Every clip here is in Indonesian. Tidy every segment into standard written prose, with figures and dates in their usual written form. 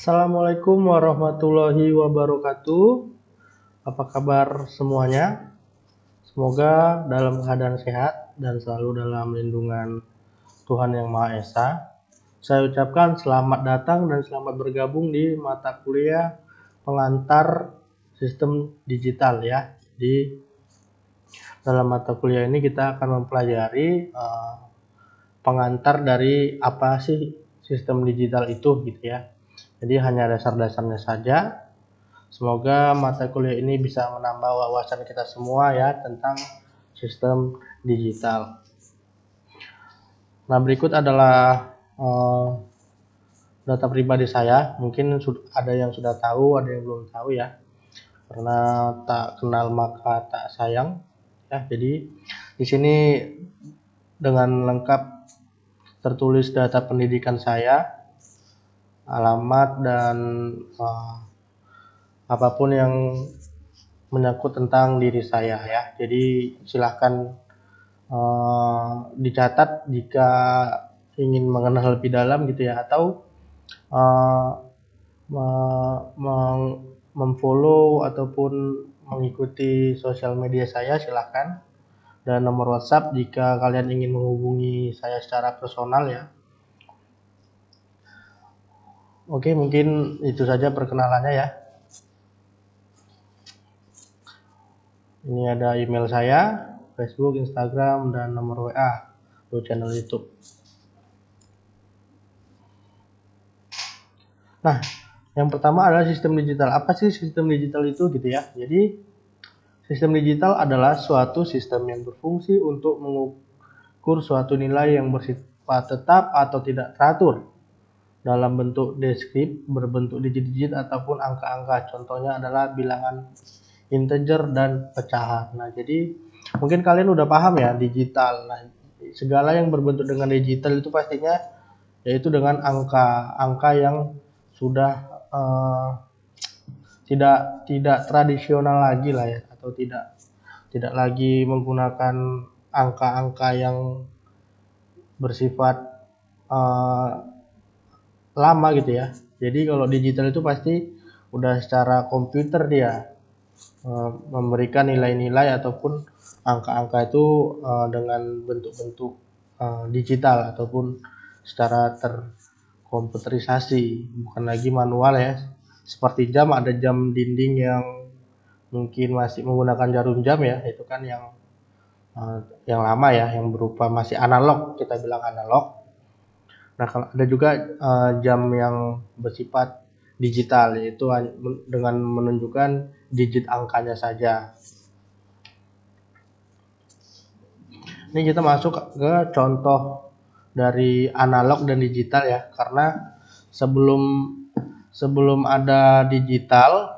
Assalamualaikum warahmatullahi wabarakatuh. Apa kabar semuanya? Semoga dalam keadaan sehat dan selalu dalam lindungan Tuhan Yang Maha Esa. Saya ucapkan selamat datang dan selamat bergabung di mata kuliah pengantar sistem digital ya. Di dalam mata kuliah ini kita akan mempelajari pengantar dari apa sih sistem digital itu gitu ya. Jadi hanya dasar-dasarnya saja. Semoga mata kuliah ini bisa menambah wawasan kita semua ya tentang sistem digital. Nah, berikut adalah data pribadi saya. Mungkin ada yang sudah tahu, ada yang belum tahu ya. Karena tak kenal maka tak sayang. Ya, jadi di sini dengan lengkap tertulis data pendidikan saya, alamat dan apapun yang menyangkut tentang diri saya ya. Jadi silahkan dicatat jika ingin mengenal lebih dalam gitu ya, atau memfollow ataupun mengikuti sosial media saya silahkan, dan nomor WhatsApp jika kalian ingin menghubungi saya secara personal ya. Oke, mungkin itu saja perkenalannya ya. Ini ada email saya, Facebook, Instagram, dan nomor WA untuk channel YouTube. Nah, yang pertama adalah sistem digital. Apa sih sistem digital itu gitu ya? Jadi, sistem digital adalah suatu sistem yang berfungsi untuk mengukur suatu nilai yang bersifat tetap atau tidak teratur dalam bentuk deskrip, berbentuk digit-digit ataupun angka-angka. Contohnya adalah bilangan integer dan pecahan. Nah, jadi mungkin kalian udah paham ya digital. Nah, segala yang berbentuk dengan digital itu pastinya yaitu dengan angka-angka yang sudah tidak tradisional lagi lah ya, atau tidak lagi menggunakan angka-angka yang bersifat lama gitu ya. Jadi kalau digital itu pasti udah secara komputer dia memberikan nilai-nilai ataupun angka-angka itu dengan bentuk-bentuk digital ataupun secara terkomputerisasi, bukan lagi manual ya. Seperti jam, ada jam dinding yang mungkin masih menggunakan jarum jam ya, itu kan yang lama ya, yang berupa masih analog, kita bilang analog. Nah, ada juga jam yang bersifat digital, yaitu dengan menunjukkan digit angkanya saja. Ini kita masuk ke contoh dari analog dan digital ya, karena sebelum ada digital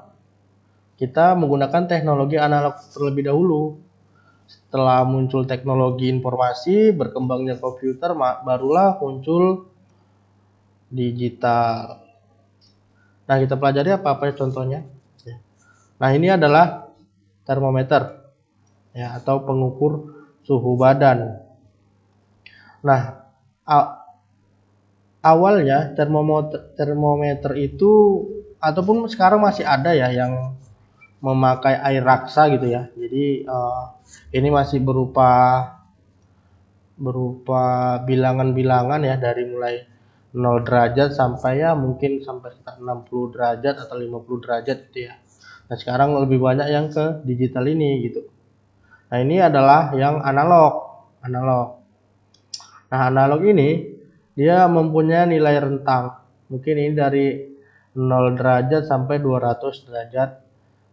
kita menggunakan teknologi analog terlebih dahulu. Setelah muncul teknologi informasi, berkembangnya komputer, barulah muncul digital. Nah, kita pelajari apa contohnya. Nah, ini adalah termometer ya, atau pengukur suhu badan. Nah, awalnya termometer itu, ataupun sekarang masih ada ya yang memakai air raksa gitu ya. Jadi ini masih berupa bilangan-bilangan ya, dari mulai 0 derajat sampai ya mungkin sampai 60 derajat atau 50 derajat gitu ya. Nah, sekarang lebih banyak yang ke digital ini gitu. Nah, ini adalah yang analog. Nah, analog ini dia mempunyai nilai rentang. Mungkin ini dari 0 derajat sampai 200 derajat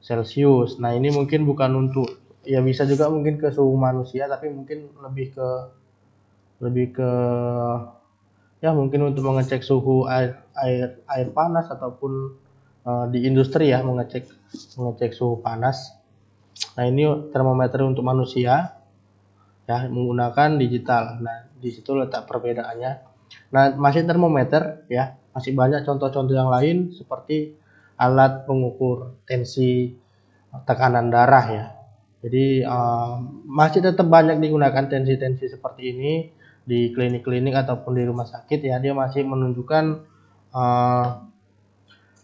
Celcius. Nah, ini mungkin bukan untuk, ya bisa juga mungkin ke suhu manusia, tapi mungkin lebih ke ya mungkin untuk mengecek suhu air panas ataupun di industri ya, mengecek suhu panas. Nah, ini termometer untuk manusia ya, menggunakan digital. Nah, di situ letak perbedaannya. Nah, masih termometer ya, masih banyak contoh-contoh yang lain seperti alat pengukur tensi, tekanan darah ya. Jadi masih tetap banyak digunakan tensi-tensi seperti ini di klinik-klinik ataupun di rumah sakit ya. Dia masih menunjukkan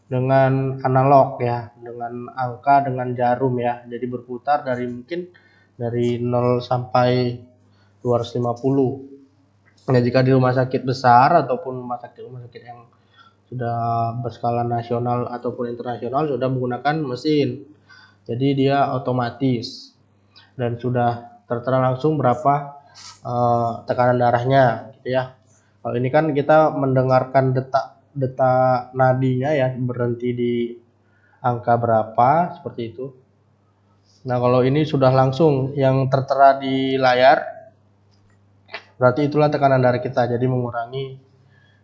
dengan analog ya, dengan angka, dengan jarum ya. Jadi berputar dari mungkin dari 0 sampai 250. Nah, jika di rumah sakit besar ataupun rumah sakit yang sudah berskala nasional ataupun internasional sudah menggunakan mesin. Jadi dia otomatis dan sudah tertera langsung berapa tekanan darahnya gitu ya. Kalau ini kan kita mendengarkan detak nadinya ya, berhenti di angka berapa seperti itu. Nah, kalau ini sudah langsung yang tertera di layar, berarti itulah tekanan darah kita. Jadi mengurangi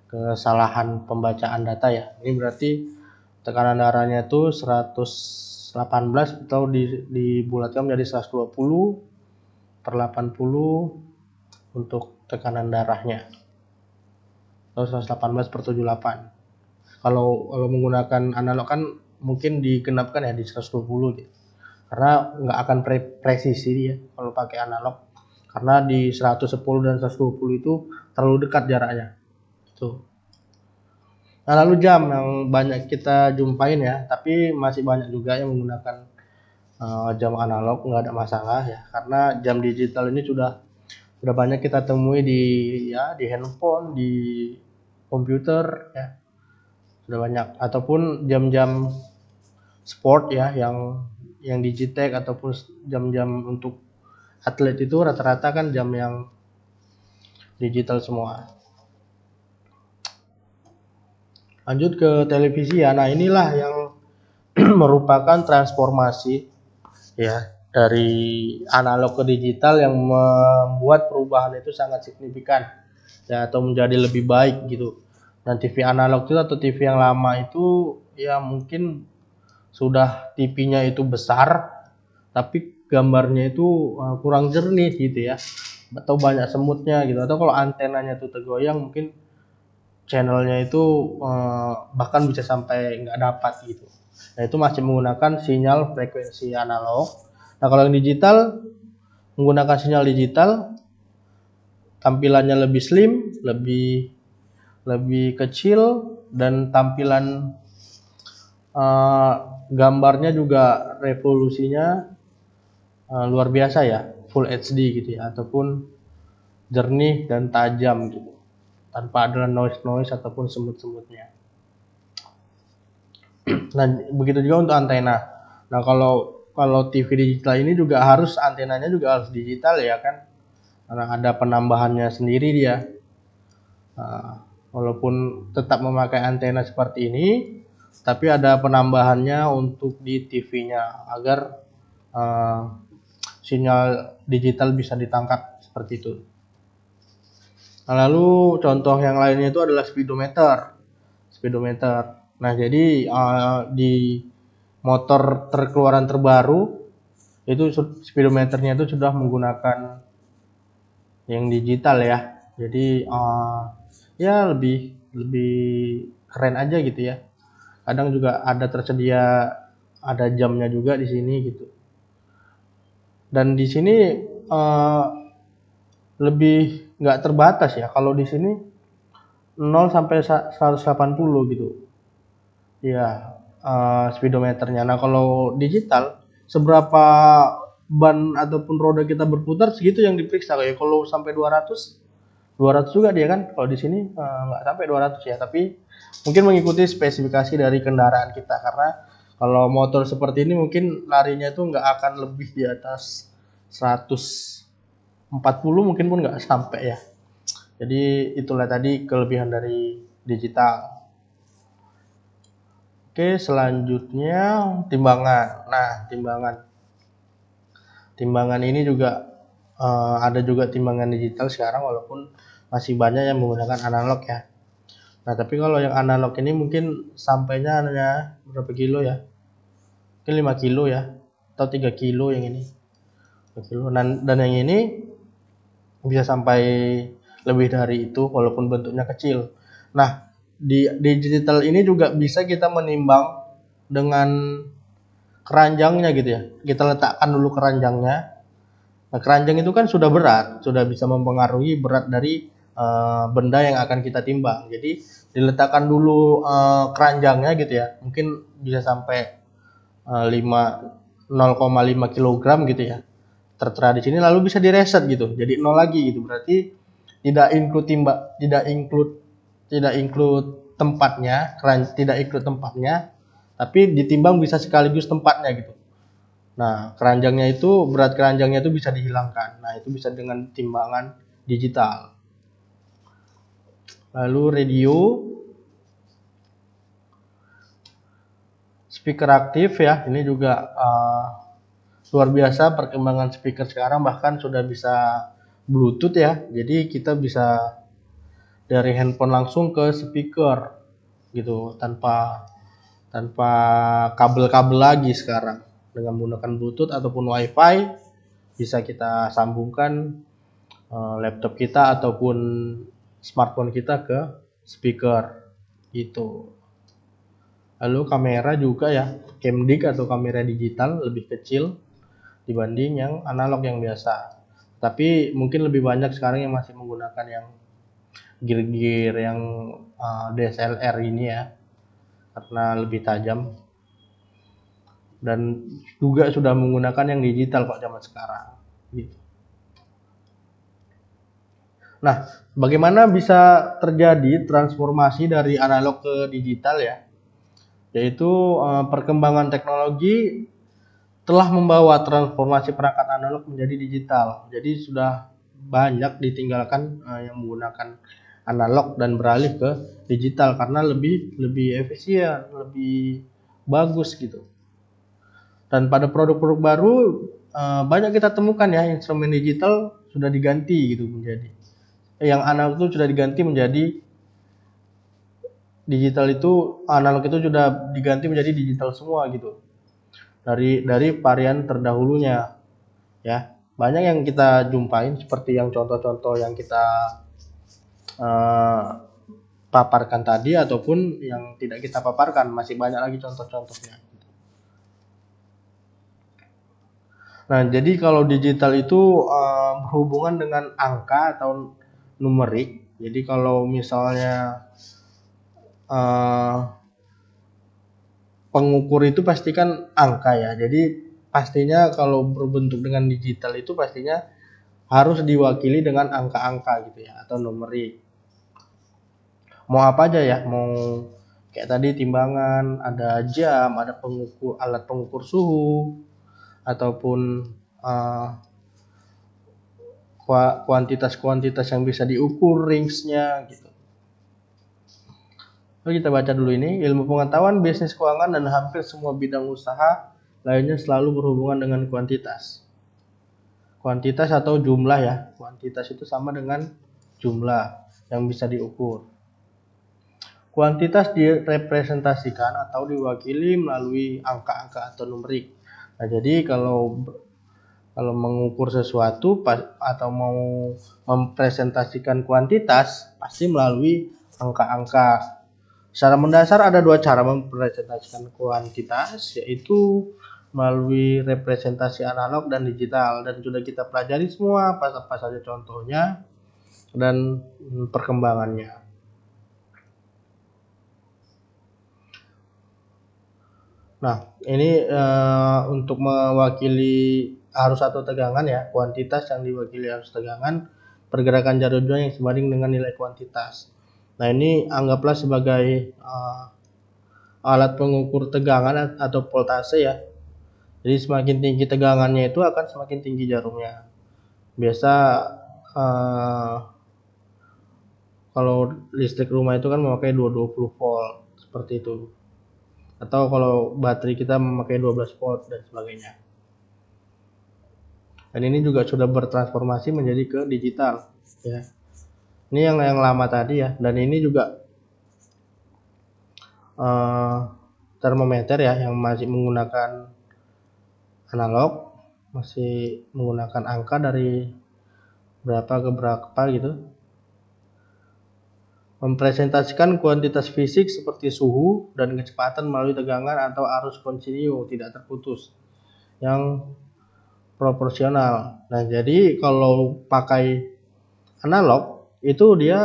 kesalahan pembacaan data ya. Ini berarti tekanan darahnya itu 118 atau dibulatkan menjadi 120 per 80 untuk tekanan darahnya. Atau 118 per 78. Kalau menggunakan analog kan mungkin digenapkan ya di 120 gitu. Karena nggak akan presisi ya kalau pakai analog. Karena di 110 dan 120 itu terlalu dekat jaraknya. Tuh. Nah, lalu jam yang banyak kita jumpain ya, tapi masih banyak juga yang menggunakan jam analog, nggak ada masalah ya, karena jam digital ini sudah banyak kita temui di handphone, di komputer ya, sudah banyak. Ataupun jam-jam sport ya, yang Digitech ataupun jam-jam untuk atlet itu rata-rata kan jam yang digital semua. Lanjut ke televisi ya. Nah, inilah yang merupakan transformasi ya dari analog ke digital yang membuat perubahan itu sangat signifikan ya, atau menjadi lebih baik gitu. Dan TV analog itu atau TV yang lama itu ya mungkin sudah TV-nya itu besar tapi gambarnya itu kurang jernih gitu ya, atau banyak semutnya gitu, atau kalau antenanya itu tergoyang mungkin channelnya itu bahkan bisa sampai nggak dapat gitu. Nah, itu masih menggunakan sinyal frekuensi analog. Nah, kalau yang digital menggunakan sinyal digital, tampilannya lebih slim, lebih kecil, dan tampilan gambarnya juga resolusinya luar biasa ya, Full HD gitu ya, ataupun jernih dan tajam gitu, tanpa ada noise ataupun semut-semutnya. Nah, begitu juga untuk antena. Nah, kalau TV digital ini juga harus antenanya juga harus digital ya kan, karena ada penambahannya sendiri dia. Nah, walaupun tetap memakai antena seperti ini, tapi ada penambahannya untuk di TV-nya agar sinyal digital bisa ditangkap seperti itu. Nah, lalu contoh yang lainnya itu adalah speedometer. Nah, jadi di motor terkeluaran terbaru itu speedometernya itu sudah menggunakan yang digital ya. Jadi ya lebih keren aja gitu ya. Kadang juga ada jamnya juga di sini gitu. Dan di sini lebih nggak terbatas ya. Kalau di sini 0 sampai 180 gitu. Ya, speedometernya. Nah, kalau digital seberapa ban ataupun roda kita berputar segitu yang diperiksa. Kayak kalau sampai 200 juga dia kan. Kalau di sini nggak sampai 200 ya, tapi mungkin mengikuti spesifikasi dari kendaraan kita, karena kalau motor seperti ini mungkin larinya itu nggak akan lebih di atas 140 mungkin pun nggak sampai ya. Jadi itulah tadi kelebihan dari digital. Oke, selanjutnya timbangan. Nah, timbangan ini juga ada juga timbangan digital sekarang, walaupun masih banyak yang menggunakan analog ya. Nah, tapi kalau yang analog ini mungkin sampainya hanya berapa kilo ya? Mungkin 5 kilo ya, atau 3 kilo yang ini. 3 kilo. Dan yang ini bisa sampai lebih dari itu walaupun bentuknya kecil. Nah, di digital ini juga bisa kita menimbang dengan keranjangnya gitu ya. Kita letakkan dulu keranjangnya. Nah, keranjang itu kan sudah berat, sudah bisa mempengaruhi berat dari benda yang akan kita timbang. Jadi diletakkan dulu keranjangnya gitu ya, mungkin bisa sampai 0,5 kilogram gitu ya, tertera di sini, lalu bisa direset gitu jadi 0 lagi gitu. Berarti tidak include tempatnya, tidak include tempatnya, tapi ditimbang bisa sekaligus tempatnya gitu. Nah, berat keranjangnya itu bisa dihilangkan. Nah, itu bisa dengan timbangan digital. Lalu radio, speaker aktif ya, ini juga luar biasa perkembangan speaker sekarang, bahkan sudah bisa Bluetooth ya. Jadi kita bisa dari handphone langsung ke speaker gitu, tanpa kabel-kabel lagi sekarang. Dengan menggunakan Bluetooth ataupun WiFi bisa kita sambungkan laptop kita ataupun smartphone kita ke speaker gitu. Lalu kamera juga ya, camdic atau kamera digital lebih kecil dibanding yang analog yang biasa. Tapi mungkin lebih banyak sekarang yang masih menggunakan yang gear yang DSLR ini ya, karena lebih tajam. Dan juga sudah menggunakan yang digital kok zaman sekarang gitu. Nah, bagaimana bisa terjadi transformasi dari analog ke digital ya? Yaitu perkembangan teknologi telah membawa transformasi perangkat analog menjadi digital. Jadi sudah banyak ditinggalkan yang menggunakan analog dan beralih ke digital karena lebih efisien, lebih bagus gitu. Dan pada produk-produk baru banyak kita temukan ya, instrumen digital sudah diganti gitu menjadi yang analog itu sudah diganti menjadi digital, itu analog itu sudah diganti menjadi digital semua gitu. Dari varian terdahulunya ya. Banyak yang kita jumpain seperti yang contoh-contoh yang kita paparkan tadi ataupun yang tidak kita paparkan, masih banyak lagi contoh-contohnya. Nah, jadi kalau digital itu berhubungan dengan angka atau numerik. Jadi kalau misalnya pengukur itu pastikan angka ya. Jadi pastinya kalau berbentuk dengan digital itu pastinya harus diwakili dengan angka-angka gitu ya, atau numerik. Mau apa aja ya, mau kayak tadi timbangan, ada jam, ada alat pengukur suhu, ataupun kuantitas yang bisa diukur range-nya gitu. Lalu kita baca dulu ini, ilmu pengetahuan bisnis keuangan dan hampir semua bidang usaha lainnya selalu berhubungan dengan kuantitas. Kuantitas atau jumlah ya, kuantitas itu sama dengan jumlah yang bisa diukur. Kuantitas direpresentasikan atau diwakili melalui angka-angka atau numerik. Nah, jadi kalau mengukur sesuatu atau mau mempresentasikan kuantitas pasti melalui angka-angka. Secara mendasar ada dua cara mempresentasikan kuantitas, yaitu melalui representasi analog dan digital, dan sudah kita pelajari semua apa saja contohnya dan perkembangannya. Nah, ini untuk mewakili arus atau tegangan ya, kuantitas yang diwakili arus tegangan, pergerakan jarum jam yang sebanding dengan nilai kuantitas. Nah, ini anggaplah sebagai alat pengukur tegangan atau voltase ya. Jadi semakin tinggi tegangannya itu akan semakin tinggi jarumnya. Biasa kalau listrik rumah itu kan memakai 220 volt seperti itu. Atau kalau baterai kita memakai 12 volt dan sebagainya. Dan ini juga sudah bertransformasi menjadi ke digital ya. Ini yang lama tadi ya, dan ini juga termometer ya yang masih menggunakan analog, masih menggunakan angka dari berapa ke berapa gitu. Mempresentasikan kuantitas fisik seperti suhu dan kecepatan melalui tegangan atau arus kontinu tidak terputus yang proporsional. Nah, jadi kalau pakai analog itu dia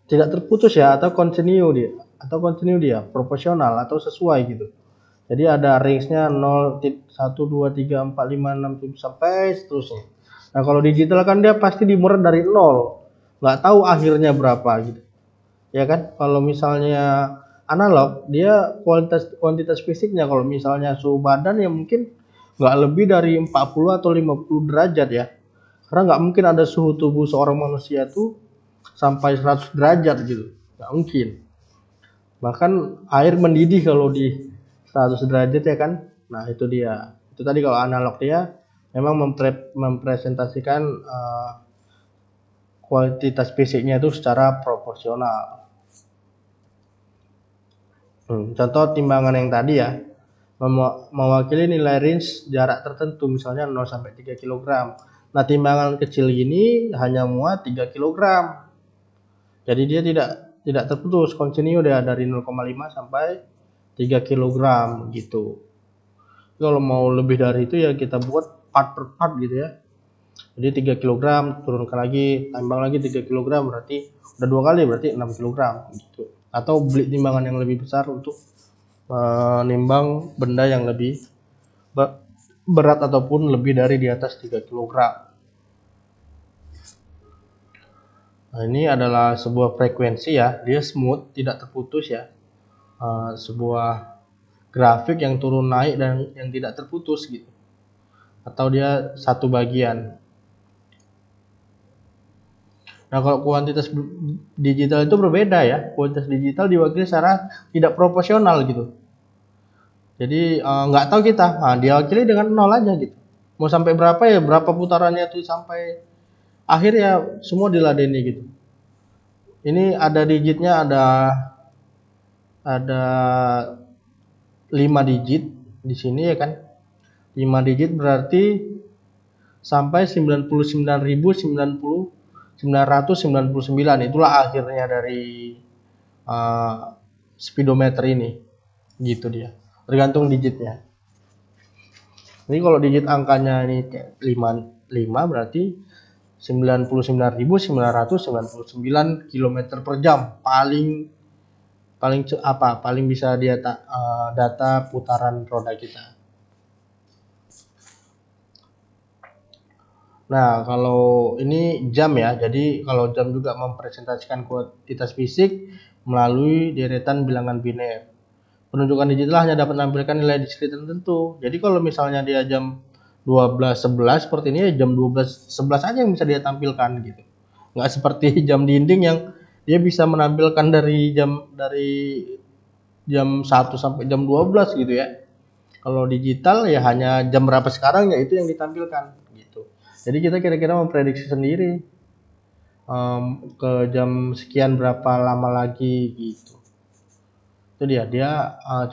tidak terputus ya, atau continue dia proporsional atau sesuai gitu. Jadi ada range-nya 0, 1, 2, 3, 4, 5, 6, 7 sampai seterusnya. Nah kalau digital kan dia pasti dimulai dari 0, nggak tahu akhirnya berapa gitu ya kan. Kalau misalnya analog dia kuantitas fisiknya, kalau misalnya suhu badan ya mungkin nggak lebih dari 40 atau 50 derajat ya, karena nggak mungkin ada suhu tubuh seorang manusia tuh sampai 100 derajat gitu, nggak mungkin. Bahkan air mendidih kalau di 100 derajat ya kan. Nah itu dia, itu tadi kalau analog dia memang mempresentasikan kuantitas fisiknya itu secara proporsional. Contoh timbangan yang tadi ya, mewakili nilai range jarak tertentu, misalnya 0 sampai 3 kg. Nah timbangan kecil ini hanya muat 3 kg, jadi dia tidak terputus, continue dia dari 0,5 sampai 3 kg gitu. Kalau mau lebih dari itu ya kita buat part per part gitu ya. Jadi 3 kg turunkan lagi, timbang lagi 3 kg, berarti udah 2 kali, berarti 6 kg gitu. Atau beli timbangan yang lebih besar untuk menimbang benda yang lebih berat ataupun lebih dari di atas 3 kg. Nah, ini adalah sebuah frekuensi ya, dia smooth, tidak terputus ya. Sebuah grafik yang turun naik dan yang tidak terputus gitu. Atau dia satu bagian. Nah, kalau kuantitas digital itu berbeda ya. Kuantitas digital diwakili secara tidak proporsional gitu. Jadi nggak tahu kita, diwakili dengan 0 aja gitu. Mau sampai berapa ya, berapa putarannya tuh sampai akhir ya semua diladeni gitu. Ini ada digitnya, ada 5 digit di sini ya kan. 5 digit berarti sampai 99.999, itulah akhirnya dari speedometer ini gitu dia, tergantung digitnya. Jadi kalau digit angkanya ini 5 berarti 99.999 km per jam paling bisa dia data putaran roda kita. Nah kalau ini jam ya, jadi kalau jam juga mempresentasikan kuantitas fisik melalui deretan bilangan biner. Penunjukan digital hanya dapat menampilkan nilai diskrit tertentu. Jadi kalau misalnya dia jam 12.11 seperti ini ya, jam 12.11 aja yang bisa dia tampilkan gitu. Nggak seperti jam dinding yang dia bisa menampilkan dari jam 1 sampai jam 12 gitu ya. Kalau digital ya hanya jam berapa sekarang ya itu yang ditampilkan gitu. Jadi kita kira-kira memprediksi sendiri ke jam sekian berapa lama lagi gitu. Itu dia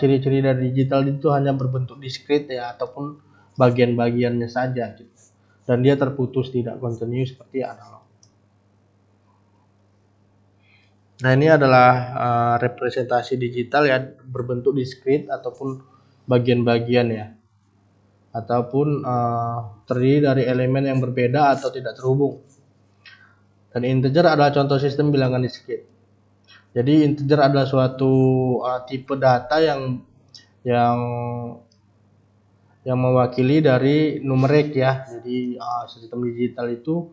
ciri-ciri dari digital itu hanya berbentuk diskrit ya, ataupun bagian-bagiannya saja gitu. Dan dia terputus, tidak kontinu seperti analog. Nah ini adalah representasi digital ya, berbentuk diskrit ataupun bagian-bagian ya, ataupun terdiri dari elemen yang berbeda atau tidak terhubung. Dan integer adalah contoh sistem bilangan diskrit. Jadi integer adalah suatu tipe data yang mewakili dari numerik ya. Jadi sistem digital itu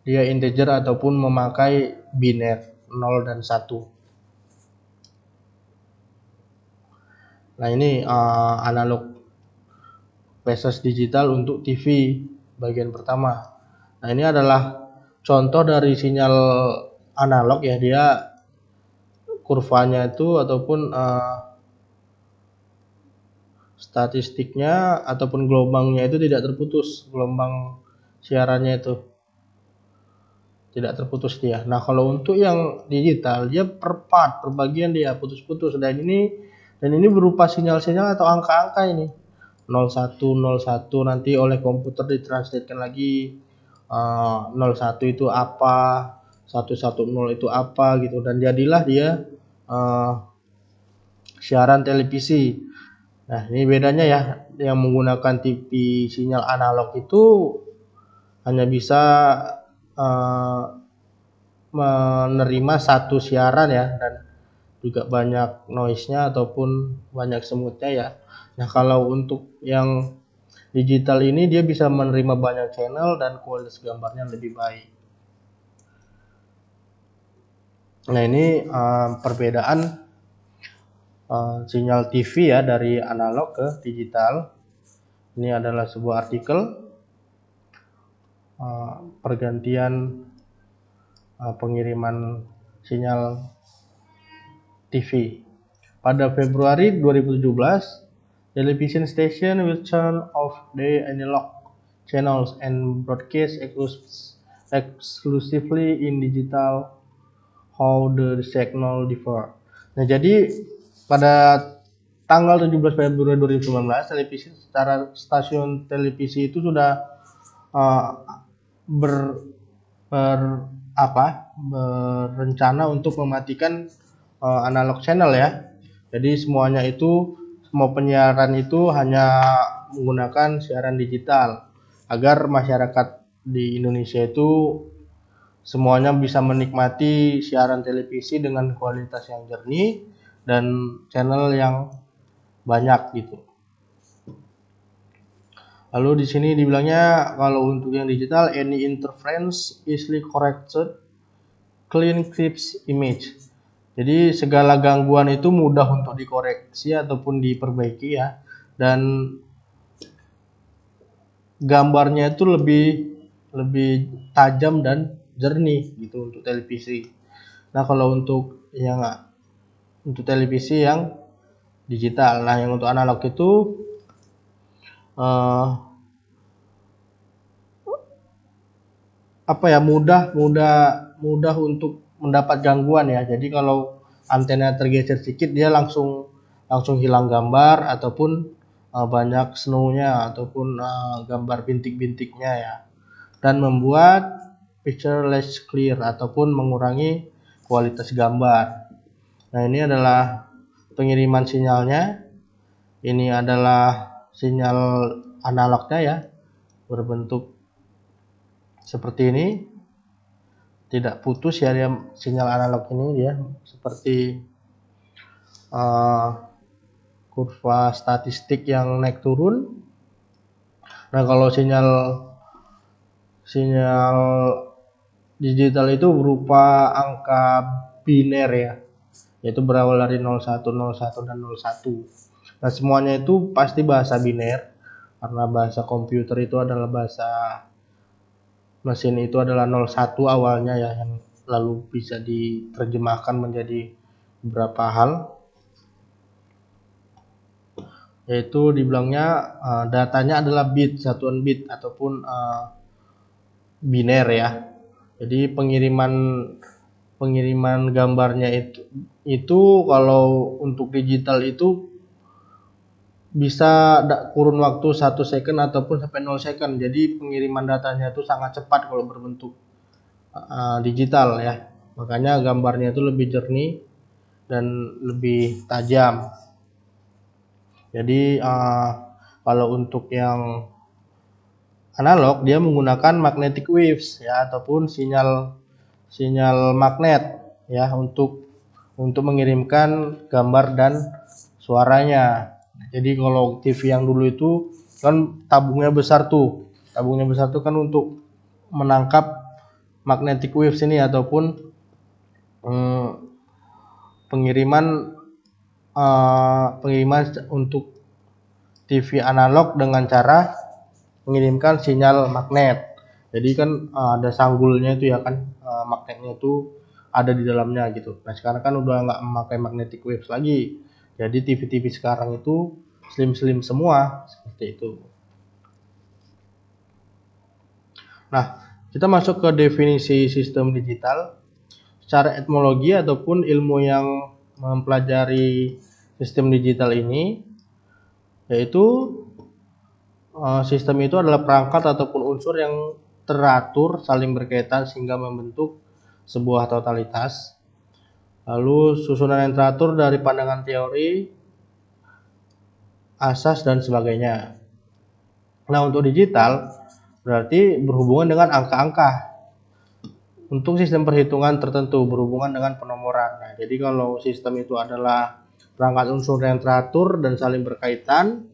dia integer ataupun memakai biner 0 dan 1. Nah ini analog versus digital untuk TV bagian pertama. Nah ini adalah contoh dari sinyal analog ya, dia kurvanya itu ataupun statistiknya ataupun gelombangnya itu tidak terputus, gelombang siarannya itu tidak terputus dia. Nah kalau untuk yang digital dia per part, per bagian dia putus-putus, dan ini berupa sinyal-sinyal atau angka-angka ini 0101, nanti oleh komputer ditranslatekan lagi 01 itu apa, 110 itu apa gitu, dan jadilah dia siaran televisi. Nah ini bedanya ya, yang menggunakan TV sinyal analog itu hanya bisa menerima satu siaran ya, dan juga banyak noise-nya ataupun banyak semutnya ya. Nah, kalau untuk yang digital ini dia bisa menerima banyak channel dan kualitas gambarnya lebih baik. Nah, ini perbedaan sinyal TV ya dari analog ke digital. Ini adalah sebuah artikel pergantian pengiriman sinyal TV. Pada Februari 2017, television station will turn off the analog channels and broadcast exclusively in digital. How the signal differ. Nah, jadi pada tanggal 17 Februari 2019, televisi secara stasiun televisi itu sudah berencana untuk mematikan analog channel ya. Jadi semua penyiaran itu hanya menggunakan siaran digital agar masyarakat di Indonesia itu semuanya bisa menikmati siaran televisi dengan kualitas yang jernih dan channel yang banyak gitu. Lalu di sini dibilangnya kalau untuk yang digital, any interference easily corrected, clean clips image. Jadi segala gangguan itu mudah untuk dikoreksi ataupun diperbaiki ya, dan gambarnya itu lebih tajam dan jernih gitu untuk televisi. Nah, kalau untuk televisi yang digital, nah yang untuk analog itu mudah untuk mendapat gangguan ya. Jadi kalau antena tergeser sedikit dia langsung hilang gambar ataupun banyak snow-nya ataupun gambar bintik-bintiknya ya, dan membuat picture less clear ataupun mengurangi kualitas gambar. Nah, ini adalah pengiriman sinyalnya. Ini adalah sinyal analognya ya, berbentuk seperti ini, tidak putus ya dia sinyal analog ini, dia seperti kurva statistik yang naik turun. Nah, kalau sinyal digital itu berupa angka biner ya, yaitu berawal dari 01, 01 dan 01. Nah, semuanya itu pasti bahasa biner karena bahasa komputer itu adalah bahasa mesin, itu adalah 01 awalnya ya, yang lalu bisa diterjemahkan menjadi beberapa hal, yaitu dibilangnya datanya adalah bit, satuan bit ataupun biner ya. Jadi pengiriman gambarnya itu kalau untuk digital itu bisa kurun waktu 1 second ataupun sampai 0 second. Jadi pengiriman datanya itu sangat cepat kalau berbentuk digital ya. Makanya gambarnya itu lebih jernih dan lebih tajam. Jadi kalau untuk yang analog dia menggunakan magnetic waves ya, ataupun sinyal magnet ya, untuk mengirimkan gambar dan suaranya. Jadi kalau TV yang dulu itu kan tabungnya besar tuh kan untuk menangkap magnetic waves ini ataupun pengiriman untuk TV analog dengan cara mengirimkan sinyal magnet. Jadi kan ada sanggulnya itu ya kan, magnetnya itu ada di dalamnya gitu. Nah, sekarang kan udah nggak memakai magnetic waves lagi. Jadi TV-TV sekarang itu slim semua seperti itu. Nah, kita masuk ke definisi sistem digital. Secara etimologi ataupun ilmu yang mempelajari sistem digital ini, yaitu sistem itu adalah perangkat ataupun unsur yang teratur saling berkaitan sehingga membentuk sebuah totalitas. Lalu susunan yang teratur dari pandangan teori, asas dan sebagainya. Nah, untuk digital berarti berhubungan dengan angka-angka. Untuk sistem perhitungan tertentu berhubungan dengan penomoran. Nah, jadi kalau sistem itu adalah perangkat unsur yang teratur dan saling berkaitan,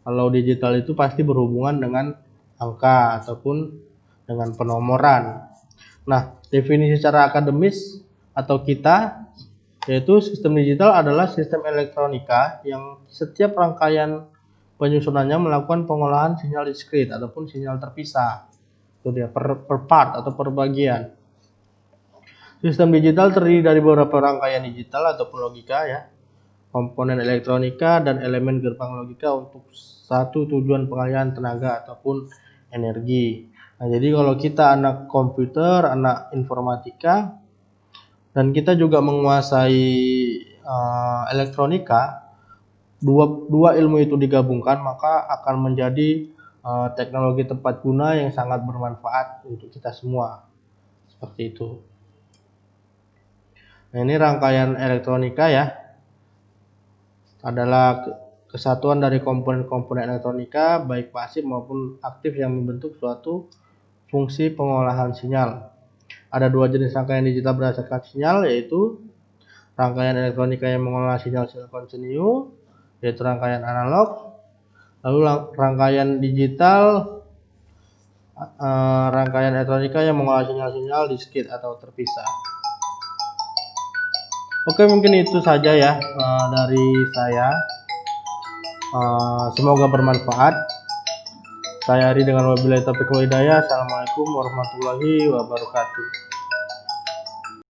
kalau digital itu pasti berhubungan dengan angka ataupun dengan penomoran. Nah, definisi secara akademis atau kita, yaitu sistem digital adalah sistem elektronika yang setiap rangkaian penyusunannya melakukan pengolahan sinyal diskrit ataupun sinyal terpisah. Itu dia, per part atau per bagian. Sistem digital terdiri dari beberapa rangkaian digital ataupun logika ya, komponen elektronika dan elemen gerbang logika untuk satu tujuan pengalihan tenaga ataupun energi. Nah, jadi kalau kita anak komputer, anak informatika, dan kita juga menguasai elektronika, dua ilmu itu digabungkan maka akan menjadi teknologi tepat guna yang sangat bermanfaat untuk kita semua. Seperti itu. Nah, ini rangkaian elektronika ya, adalah kesatuan dari komponen-komponen elektronika baik pasif maupun aktif yang membentuk suatu fungsi pengolahan sinyal. Ada dua jenis rangkaian digital berdasarkan sinyal, yaitu rangkaian elektronika yang mengolah sinyal-sinyal kontinu, yaitu rangkaian analog. Lalu rangkaian digital, rangkaian elektronika yang mengolah sinyal-sinyal diskrit atau terpisah. Oke, mungkin itu saja ya dari saya. Semoga bermanfaat. Saya Ari dengan wabillahi taufiq wal hidayah. Assalamualaikum warahmatullahi wabarakatuh.